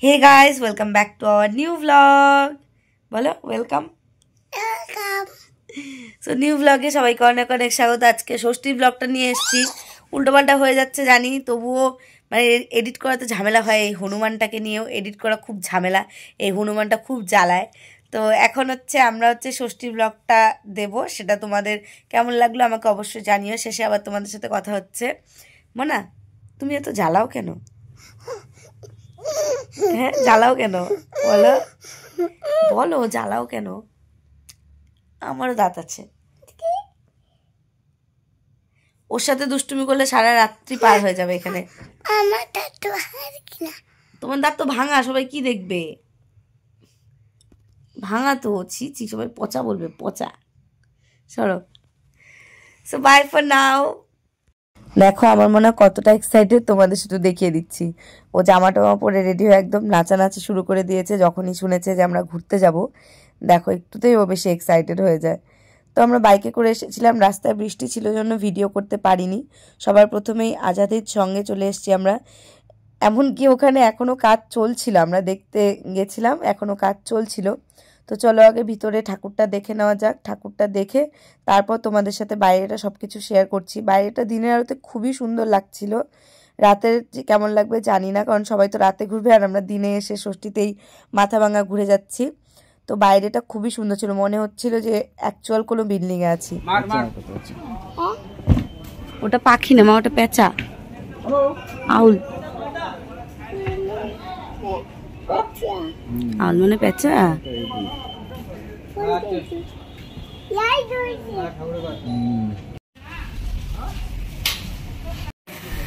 Hey guys welcome back to our new vlog. बोलो welcome. So new व्लॉगे সবাইকে অনেক অনেক স্বাগত। আজকে ষষ্ঠীর ব্লগটা নিয়ে এসেছি। উল্টোপাল্টা হয়ে যাচ্ছে জানি, তবুও মানে এডিট করাতে ঝামেলা হয়। এই হনুমানটাকে নিয়েও এডিট করা খুব ঝামেলা, এই হনুমানটা খুব জ্বালায়। তো এখন আমরা ষষ্ঠীর ব্লগটা দেব, সেটা তোমাদের কেমন লাগলো আমাকে অবশ্যই জানিও। শেষে আবার তোমাদের সাথে কথা হচ্ছে। মোনা তুমি এত জ্বালাও কেন? হ্যাঁ জ্বালাও কেন বলো, বলো জ্বালাও কেন? আমারও দাঁত আছে, ওর সাথে দুষ্টুমি করলে সারা রাত্রি পার হয়ে যাবে এখানে। আমার দাঁত তো ভাঙা, তোমার দাঁত তো ভাঙা, সবাই কি দেখবে? ভাঙা তো ছি ছি, সবাই পচা বলবে, পচা। সরো। So bye for now. দেখো আমার মনে হয় কতটা এক্সাইটেড, তোমাদের শুধু দেখিয়ে দিচ্ছি। ও জামা টামা পরে রেডি হয়ে একদম নাচানাচি শুরু করে দিয়েছে যখনই শুনেছে যে আমরা ঘুরতে যাব। দেখো একটুতেই ও বেশি এক্সাইটেড হয়ে যায়। তো আমরা বাইকে করে এসেছিলাম, রাস্তায় বৃষ্টি ছিল জন্য ভিডিও করতে পারিনি। সবার প্রথমেই আজাদির সঙ্গে চলে এসেছি আমরা। এমনকি ওখানে এখনও কাজ চলছিল, আমরা দেখতে গেছিলাম, এখনও কাজ চলছিল। তো চলো আগে ভিতরে ঠাকুরটা দেখে নেওয়া যাক। ঠাকুরটা দেখে তারপর তোমাদের সাথে বাইরেটা সব কিছু শেয়ার করছি। বাইরেটা দিনের আলোতে খুবই সুন্দর লাগছিল, রাতের যে কেমন লাগবে জানি না, কারণ সবাই তো রাতে ঘুরবে আর আমরা দিনে এসে ষষ্ঠীতেই মাথা ভাঙা ঘুরে যাচ্ছি। তো বাইরেটা খুবই সুন্দর ছিল, মনে হচ্ছিল যে অ্যাকচুয়াল কোনো বিল্ডিংয়ে আছি। ওটা পাখি না মা, ওটা পেঁচা, আউল। আউল মানে পেঁচা।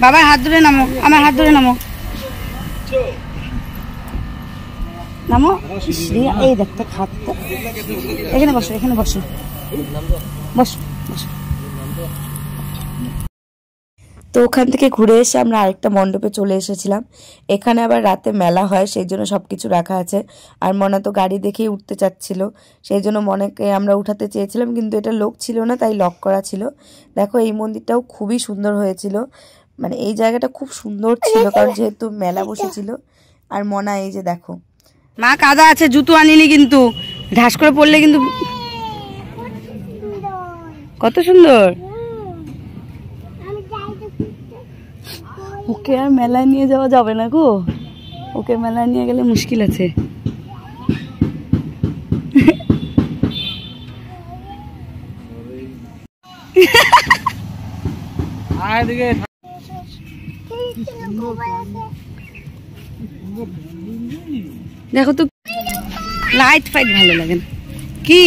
বাবার হাত ধরে নামো, আমার হাত ধরে নামো, নামো। এই দেখতে খাচ্ছে, এখানে বসো, এখানে বসো, বসো বসো। তো ওখান থেকে ঘুরে এসে আমরা আরেকটা মণ্ডপে চলে এসেছিলাম। এখানে আবার রাতে মেলা হয়, সেই জন্য সব কিছু রাখা আছে। আর মনা তো গাড়ি দেখেই উঠতে চাচ্ছিল, সেই জন্য মনেকে আমরা উঠাতে চেয়েছিলাম, কিন্তু এটা লোক ছিল না, তাই লক করা ছিল। দেখো এই মন্দিরটাও খুবই সুন্দর হয়েছিল, মানে এই জায়গাটা খুব সুন্দর ছিল কারণ যেহেতু মেলা বসেছিল। আর মনা এই যে দেখো, মা কাদা আছে, জুতো আনিনি কিন্তু, ঢাস করে পড়লে কিন্তু। কত সুন্দর। ওকে আর মেলায় নিয়ে যাওয়া যাবে না গো, ওকে মেলায় নিয়ে গেলে মুশকিল আছে। দেখো তো লাইট ফাইট ভালো লাগে না কি?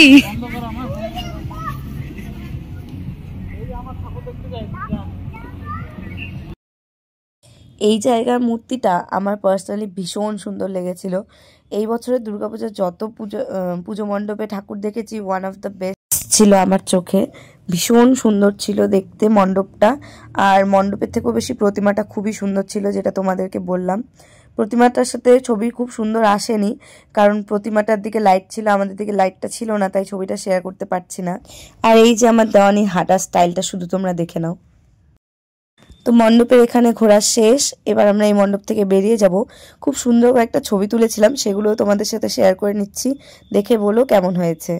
এই জায়গার মূর্তিটা আমার পার্সোনালি ভীষণ সুন্দর লেগেছিল। এই বছরের দুর্গাপূজার যত পুজো মণ্ডপে ঠাকুর দেখেছি, ওয়ান অফ দ্য বেস্ট ছিল আমার চোখে। ভীষণ সুন্দর ছিল দেখতে মণ্ডপটা, আর মণ্ডপের থেকেও বেশি প্রতিমাটা খুবই সুন্দর ছিল, যেটা তোমাদেরকে বললাম। প্রতিমাটার সাথে ছবি খুব সুন্দর আসেনি, কারণ প্রতিমাটার দিকে লাইট ছিল, আমাদের দিকে লাইটটা ছিল না, তাই ছবিটা শেয়ার করতে পারছি না। আর এই যে আমার দেওয়ানি হাঁটার স্টাইলটা শুধু তোমরা দেখে নাও। তো মণ্ডপের এখানে ঘোরা শেষ, এবার আমরা এই মণ্ডপ থেকে বেরিয়ে যাব। খুব সুন্দর একটা ছবি তুলেছিলাম, সেগুলো তোমাদের সাথে শেয়ার করে নিচ্ছি, দেখে বলো কেমন হয়েছে।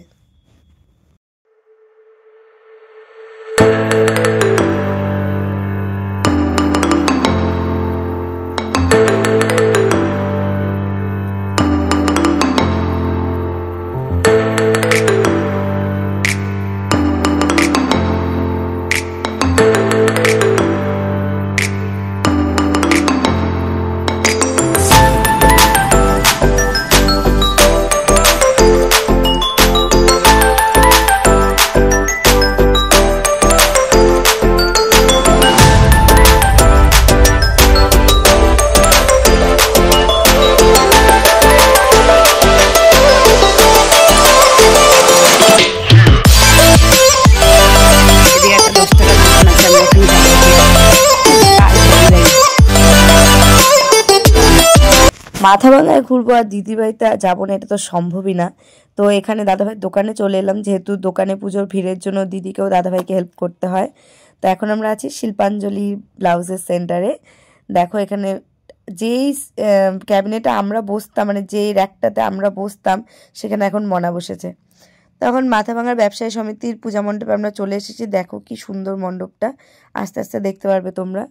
মাথা ভাঙায় ঘুরবো আর দিদিবাড়িতে যাবো না, এটা তো সম্ভবই না। তো এখানে দাদাভাইয়ের দোকানে চলে এলাম, যেহেতু দোকানে পুজোর ভিড়ের জন্য দিদিকেও দাদাভাইকে হেল্প করতে হয়। তো এখন আমরা আছি শিল্পাঞ্জলি ব্লাউজের সেন্টারে। দেখো এখানে যেই ক্যাবিনেটে আমরা বসতাম, মানে যেই র্যাকটাতে আমরা বসতাম, সেখানে এখন মনা বসেছে। তখন মাথাভাঙার ব্যবসায়ী সমিতির পূজা মণ্ডপে আমরা চলে এসেছি। দেখো কি সুন্দর মণ্ডপটা, আস্তে আস্তে দেখতে পারবে তোমরা।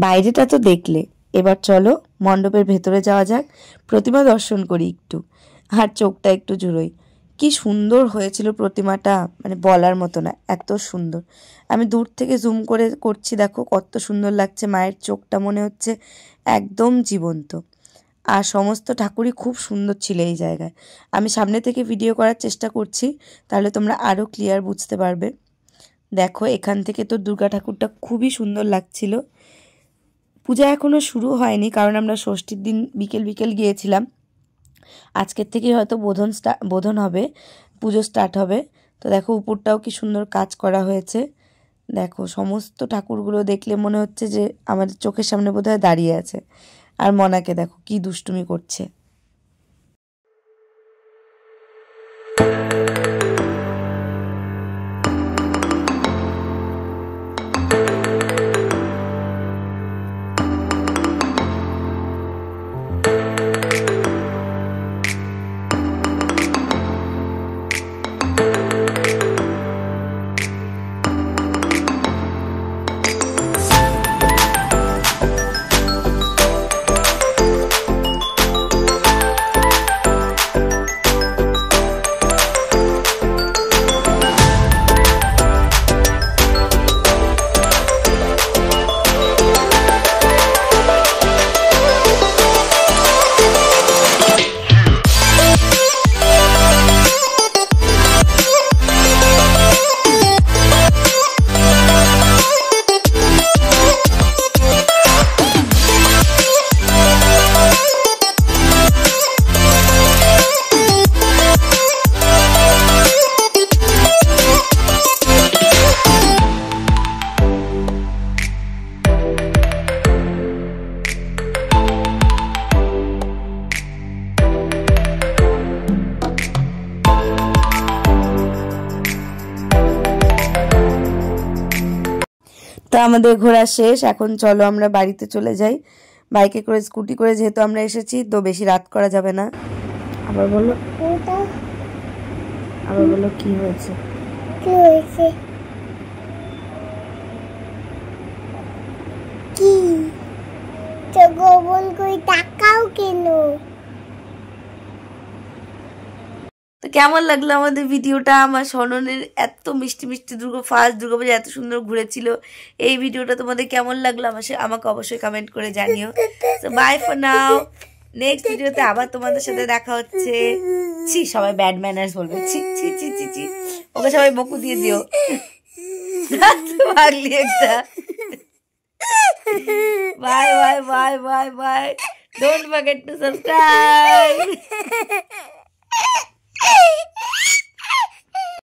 বাইরেটা তো দেখলে, এবার চলো মণ্ডপের ভেতরে যাওয়া যাক, প্রতিমা দর্শন করি একটু, আর চোখটা একটু জুড়োই। কি সুন্দর হয়েছিল প্রতিমাটা, মানে বলার মতো না, এত সুন্দর। আমি দূর থেকে জুম করে করছি, দেখো কত সুন্দর লাগছে। মায়ের চোখটা মনে হচ্ছে একদম জীবন্ত, আর সমস্ত ঠাকুরই খুব সুন্দর ছিল এই জায়গায়। আমি সামনে থেকে ভিডিও করার চেষ্টা করছি, তাহলে তোমরা আরও ক্লিয়ার বুঝতে পারবে। দেখো এখান থেকে তো দুর্গা ঠাকুরটা খুবই সুন্দর লাগছিল। পূজা এখনও শুরু হয়নি, কারণ আমরা ষষ্ঠীর দিন বিকেল বিকেল গিয়েছিলাম। আজকের থেকেই হয়তো বোধন হবে, পুজো স্টার্ট হবে। তো দেখো উপরটাও কি সুন্দর কাজ করা হয়েছে। দেখো সমস্ত ঠাকুরগুলো দেখলে মনে হচ্ছে যে আমাদের চোখের সামনে বোধহয় দাঁড়িয়ে আছে। আর মনাকে দেখো কি দুষ্টুমি করছে। তো আমাদের ঘোরা শেষ, এখন চলো আমরা বাড়িতে চলে যাই। বাইকে করে, স্কুটি করে যেহেতু আমরা এসেছি, তো বেশি রাত করা যাবে না। আবার বলো, আবার বলো কি হয়েছে? কি হয়েছে? কি তো গোবন কই টাকাও কেন? তো কেমন লাগলো আমাদের ভিডিওটা? আমার স্বর্ণনের এত মিষ্টি মিষ্টি ফার্স্ট দুর্গাপূজা এত সুন্দর ঘুরেছিল। এই ভিডিওটা তোমাদের কেমন লাগলো আমাকে অবশ্যই কমেন্ট করে জানিও। তো বাই ফর নাও, নেক্সট ভিডিওতে আবার তোমাদের সাথে দেখা হচ্ছে। ছি, সবাই ব্যাড ম্যানার্স বলবে, ছি ছি ছি ছি ছি, ওকে সবাই বকু দিয়ে দিও। পাগলি একটা। Bye bye bye bye bye, don't forget to subscribe.